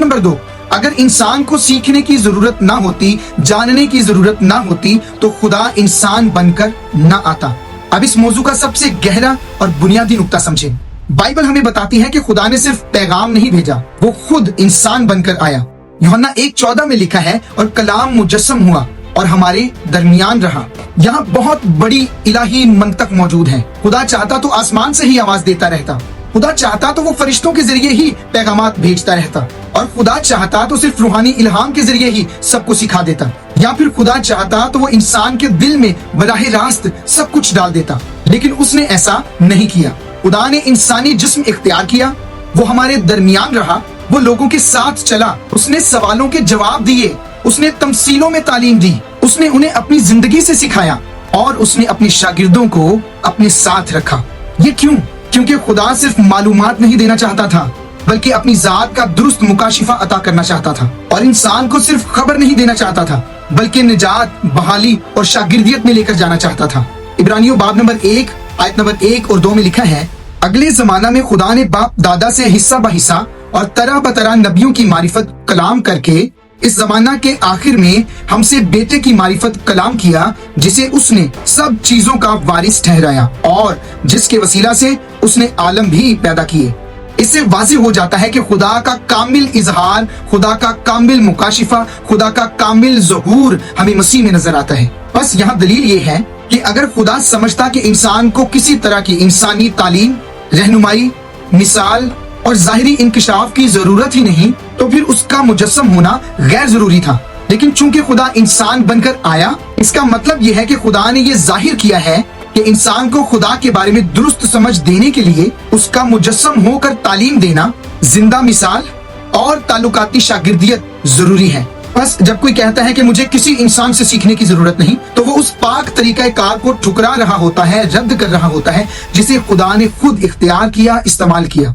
Number 2, अगर इंसान को सीखने की जरूरत ना होती, जानने की जरूरत ना होती, तो खुदा इंसान बनकर ना आता। अब इस मौजू का सबसे गहरा और बुनियादी नुक्ता समझें। बाइबल हमें बताती है कि खुदा ने सिर्फ पैगाम नहीं भेजा, वो खुद इंसान बनकर आया। यूहन्ना 1:14 में लिखा है, और कलाम मुजस्सम हुआ और हमारे दरमियान रहा। यहाँ बहुत बड़ी इलाही मंतक मौजूद है। खुदा चाहता तो आसमान से ही आवाज देता रहता, खुदा चाहता तो वो फरिश्तों के जरिए ही पैगामात भेजता रहता, और खुदा चाहता तो सिर्फ रूहानी इल्हाम के जरिए ही सबको सिखा देता, या फिर खुदा चाहता तो वो इंसान के दिल में बराह रास्त सब कुछ डाल देता। लेकिन उसने ऐसा नहीं किया। खुदा ने इंसानी जिस्म इख्तियार किया, वो हमारे दरमियान रहा, वो लोगों के साथ चला, उसने सवालों के जवाब दिए, उसने तमसीलों में तालीम दी, उसने उन्हें अपनी जिंदगी से सिखाया, और उसने अपने शागिर्दों को अपने साथ रखा। ये क्यों? क्योंकि खुदा सिर्फ मालूमात नहीं देना चाहता था, बल्कि अपनी जात का दुरुस्त मुकाशिफा अता करना चाहता था। और इंसान को सिर्फ खबर नहीं देना चाहता था, बल्कि निजात, बहाली और शागिर्दियत में लेकर जाना चाहता था। इब्रानियों बाब नंबर 1 आयत नंबर 1 और 2 में लिखा है, अगले जमाना में खुदा ने बाप दादा से हिस्सा बहिस्सा और तरह बतरह नबियों की मारिफत कलाम करके इस जमाना के आखिर में हमसे बेटे की मारिफत कलाम किया, जिसे उसने सब चीजों का वारिस ठहराया और जिसके वसीला से उसने आलम भी पैदा किए। इससे वाज़ेह हो जाता है कि खुदा का कामिल इजहार, खुदा का कामिल मुकाशिफा, खुदा का कामिल ज़हूर हमें मसीह में नजर आता है। बस यहाँ दलील ये है कि अगर खुदा समझता कि इंसान को किसी तरह की इंसानी तालीम, रहनुमाई, मिसाल और जाहिरी इंकिशाफ की जरूरत ही नहीं, तो फिर उसका मुजस्सम होना गैर जरूरी था। लेकिन चूंकि खुदा इंसान बनकर आया, इसका मतलब यह है कि खुदा ने यह जाहिर किया है कि इंसान को खुदा के बारे में दुरुस्त समझ देने के लिए उसका मुजस्सम होकर तालीम देना, जिंदा मिसाल और ताल्लुकाती शागिर्दियत जरूरी है। बस जब कोई कहता है कि मुझे किसी इंसान से सीखने की जरूरत नहीं, तो वो उस पाक तरीका कार को ठुकरा रहा होता है, रद्द कर रहा होता है, जिसे खुदा ने खुद इख्तियार किया, इस्तेमाल किया।